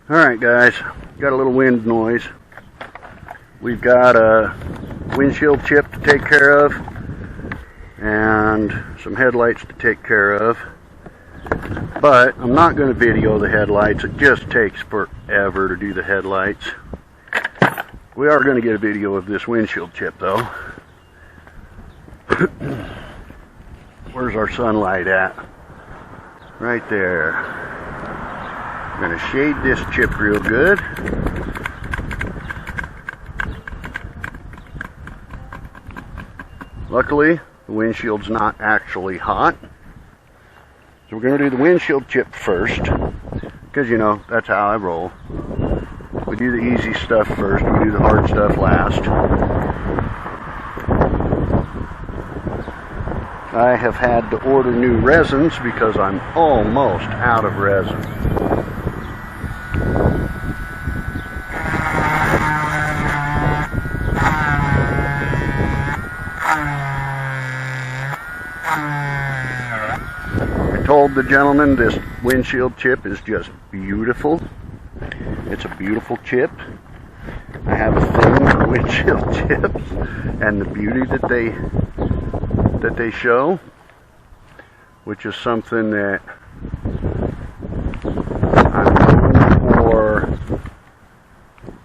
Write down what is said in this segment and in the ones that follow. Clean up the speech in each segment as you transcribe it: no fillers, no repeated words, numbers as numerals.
Alright guys, got a little wind noise. We've got a windshield chip to take care of and some headlights to take care of. But I'm not going to video the headlights. It just takes forever to do the headlights. We are going to get a video of this windshield chip though. Where's our sunlight at? Right there. I'm going to shade this chip real good. Luckily, the windshield's not actually hot. So we're going to do the windshield chip first, because you know, that's how I roll. We do the easy stuff first, we do the hard stuff last. I have had to order new resins because I'm almost out of resin. I told the gentleman this windshield chip is just beautiful. It's a beautiful chip. I have a thing for windshield chips and the beauty that they show, which is something that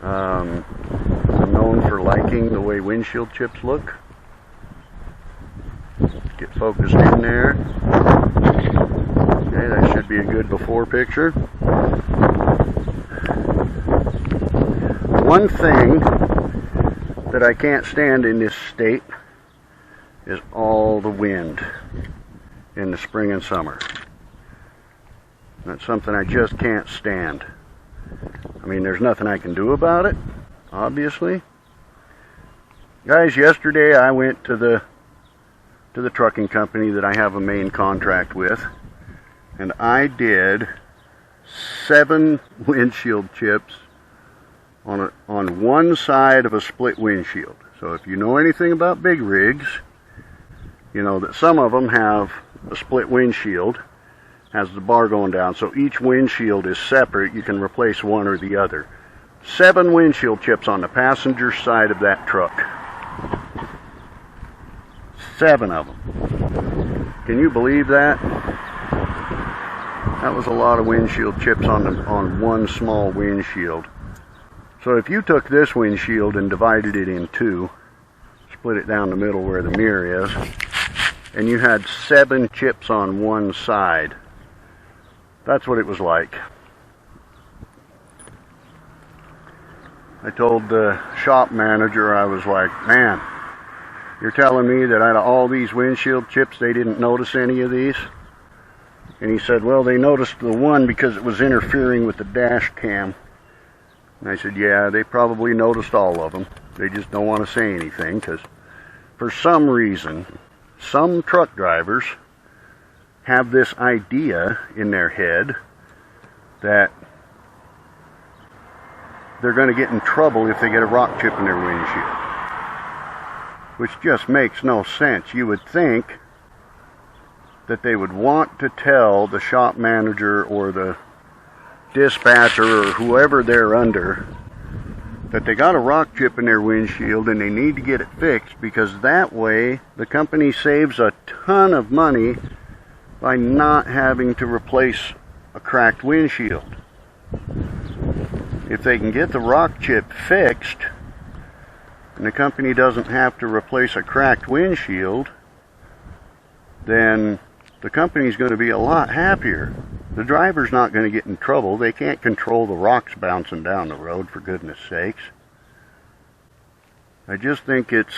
I'm known for liking the way windshield chips look. Get focused in there. Okay, that should be a good before picture. One thing that I can't stand in this state is all the wind in the spring and summer. That's something I just can't stand. I mean, there's nothing I can do about it, obviously. Guys, yesterday I went to the trucking company that I have a main contract with, and I did 7 windshield chips on one side of a split windshield. So if you know anything about big rigs, you know that some of them have a split windshield, has the bar going down, so each windshield is separate. You can replace one or the other. 7 windshield chips on the passenger side of that truck. 7 of them. Can you believe that? That was a lot of windshield chips on one small windshield. So if you took this windshield and divided it in 2, split it down the middle where the mirror is, and you had 7 chips on one side, that's what it was like. I told the shop manager, I was like, man, you're telling me that out of all these windshield chips, they didn't notice any of these? And he said, well, they noticed the one because it was interfering with the dash cam. And I said, yeah, they probably noticed all of them. They just don't want to say anything, because for some reason, some truck drivers have this idea in their head that they're going to get in trouble if they get a rock chip in their windshield. Which just makes no sense. You would think that they would want to tell the shop manager or the dispatcher or whoever they're under that they got a rock chip in their windshield and they need to get it fixed, because that way the company saves a ton of money by not having to replace a cracked windshield. If they can get the rock chip fixed and the company doesn't have to replace a cracked windshield, then the company's going to be a lot happier. The driver's not going to get in trouble. They can't control the rocks bouncing down the road, for goodness sakes. I just think it's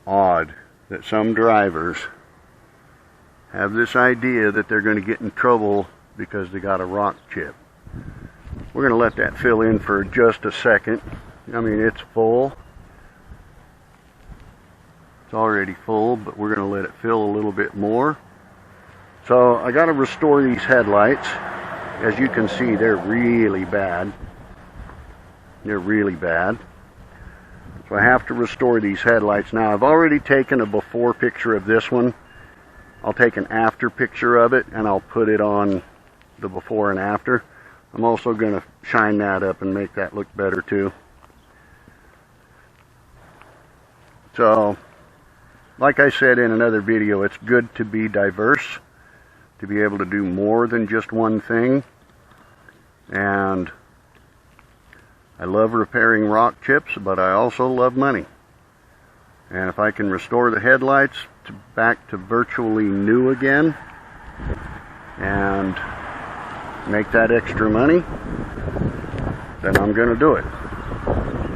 odd that some drivers have this idea that they're going to get in trouble because they got a rock chip. We're going to let that fill in for just a second. I mean, it's full. It's already full, but we're going to let it fill a little bit more. So I got to restore these headlights. As you can see, they're really bad. They're really bad. So I have to restore these headlights. Now, I've already taken a before picture of this one. I'll take an after picture of it and I'll put it on the before and after. I'm also going to shine that up and make that look better too. So, like I said in another video, it's good to be diverse, to be able to do more than just one thing. And I love repairing rock chips, but I also love money. And if I can restore the headlights back to virtually new again and make that extra money, then I'm going to do it.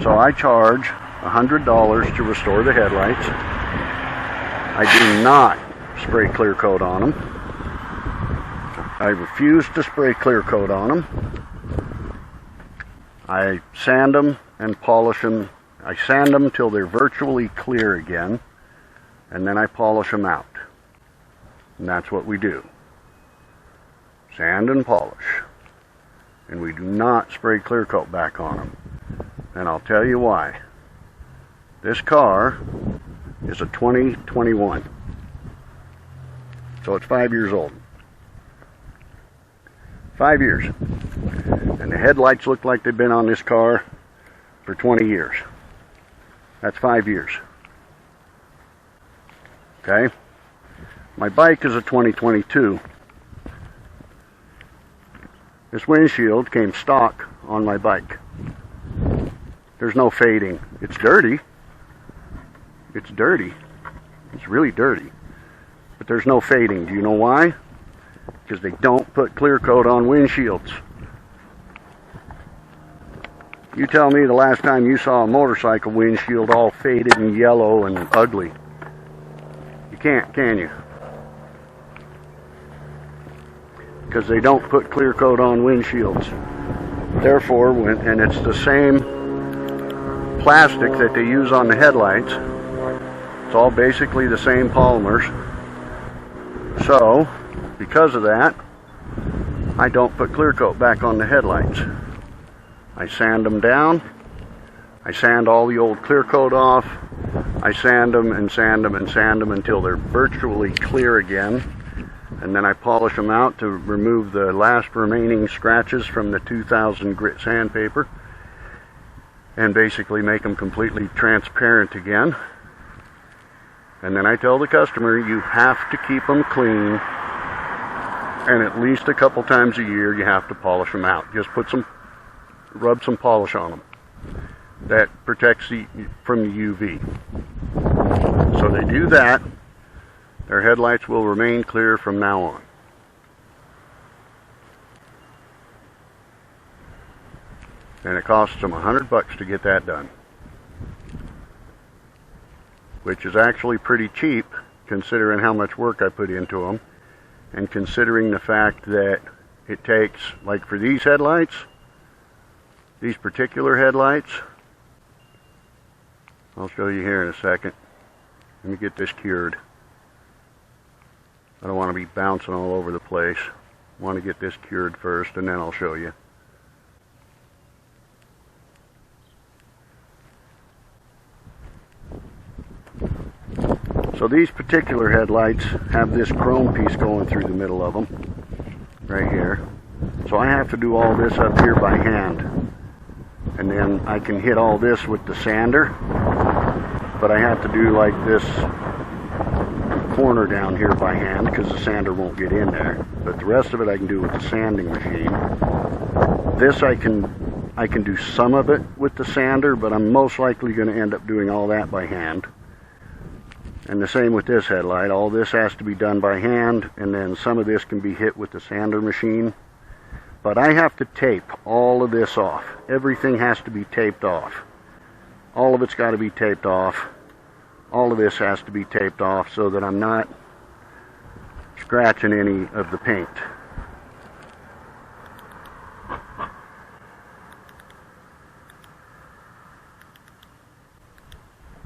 So I charge $100 to restore the headlights. I do not spray clear coat on them. I refuse to spray clear coat on them. I sand them and polish them. I sand them till they're virtually clear again, and then I polish them out. And that's what we do. Sand and polish. And we do not spray clear coat back on them. And I'll tell you why. This car is a 2021. So it's 5 years old. 5 years. And the headlights look like they've been on this car for 20 years. That's 5 years. Okay? My bike is a 2022. This windshield came stock on my bike. There's no fading. It's dirty. It's dirty. It's really dirty. But there's no fading. Do you know why? Because they don't put clear coat on windshields. You tell me the last time you saw a motorcycle windshield all faded and yellow and ugly. You can't, can you? Because they don't put clear coat on windshields. Therefore, and it's the same plastic that they use on the headlights. It's all basically the same polymers. So, because of that, I don't put clear coat back on the headlights. I sand them down. I sand all the old clear coat off. I sand them and sand them and sand them until they're virtually clear again. And then I polish them out to remove the last remaining scratches from the 2000 grit sandpaper. And basically make them completely transparent again. And then I tell the customer, you have to keep them clean. And at least a couple times a year you have to polish them out. Just rub some polish on them. That protects from the UV. So they do that. Their headlights will remain clear from now on. And it costs them $100 to get that done. Which is actually pretty cheap considering how much work I put into them. And considering the fact that it takes, like for these headlights, these particular headlights, I'll show you here in a second. Let me get this cured. I don't want to be bouncing all over the place. I want to get this cured first and then I'll show you. So these particular headlights have this chrome piece going through the middle of them, right here. So I have to do all this up here by hand. And then I can hit all this with the sander, but I have to do like this corner down here by hand because the sander won't get in there. But the rest of it I can do with the sanding machine. This I can do some of it with the sander, but I'm most likely going to end up doing all that by hand. And the same with this headlight. All this has to be done by hand, and then some of this can be hit with the sander machine. But I have to tape all of this off. Everything has to be taped off. All of it's got to be taped off. All of this has to be taped off so that I'm not scratching any of the paint.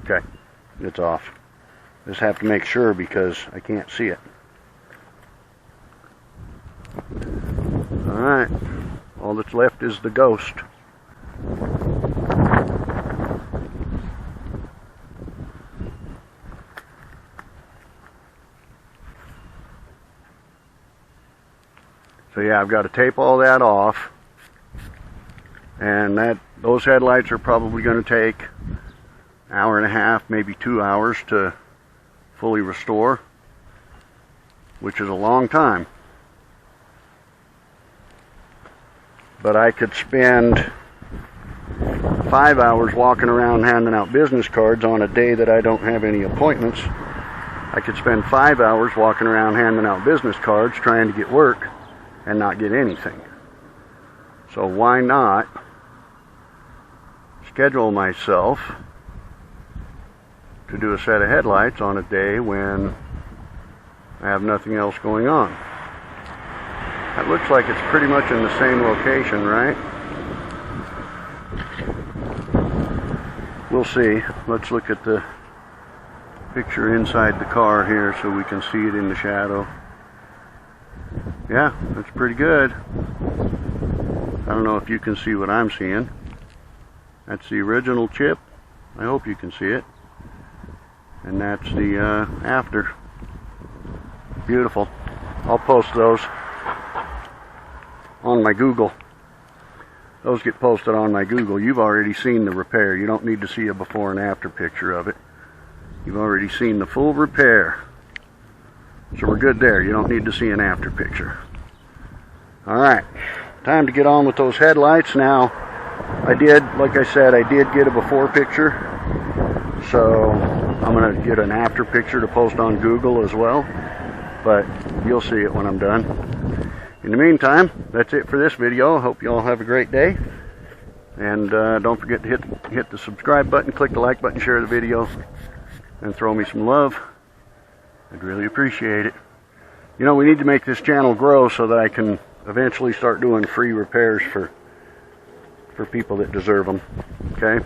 Okay, it's off. Just have to make sure because I can't see it. Alright, all that's left is the ghost. So yeah, I've got to tape all that off, And those headlights are probably going to take an hour and a half, maybe 2 hours to fully restore, which is a long time. But I could spend 5 hours walking around handing out business cards on a day that I don't have any appointments. I could spend 5 hours walking around handing out business cards trying to get work and not get anything. So why not schedule myself to do a set of headlights on a day when I have nothing else going on? That looks like it's pretty much in the same location, right? We'll see. Let's look at the picture inside the car here so we can see it in the shadow. Yeah, that's pretty good. I don't know if you can see what I'm seeing. That's the original chip. I hope you can see it. And that's the after. Beautiful. I'll post those on my Google. Those get posted on my Google. You've already seen the repair. You don't need to see a before and after picture of it. You've already seen the full repair. So we're good there. You don't need to see an after picture. Alright, time to get on with those headlights. Now, like I said, I did get a before picture. So I'm going to get an after picture to post on Google as well. But you'll see it when I'm done. In the meantime, that's it for this video. I hope you all have a great day. And don't forget to hit the subscribe button, click the like button, share the video, and throw me some love. I'd really appreciate it. You know, we need to make this channel grow so that I can eventually start doing free repairs for people that deserve them. Okay?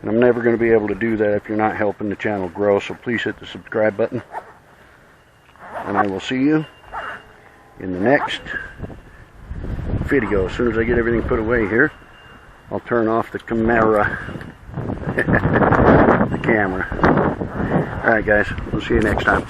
And I'm never going to be able to do that if you're not helping the channel grow. So please hit the subscribe button. And I will see you in the next video. As soon as I get everything put away here, I'll turn off the camera. The camera. Alright guys, we'll see you next time.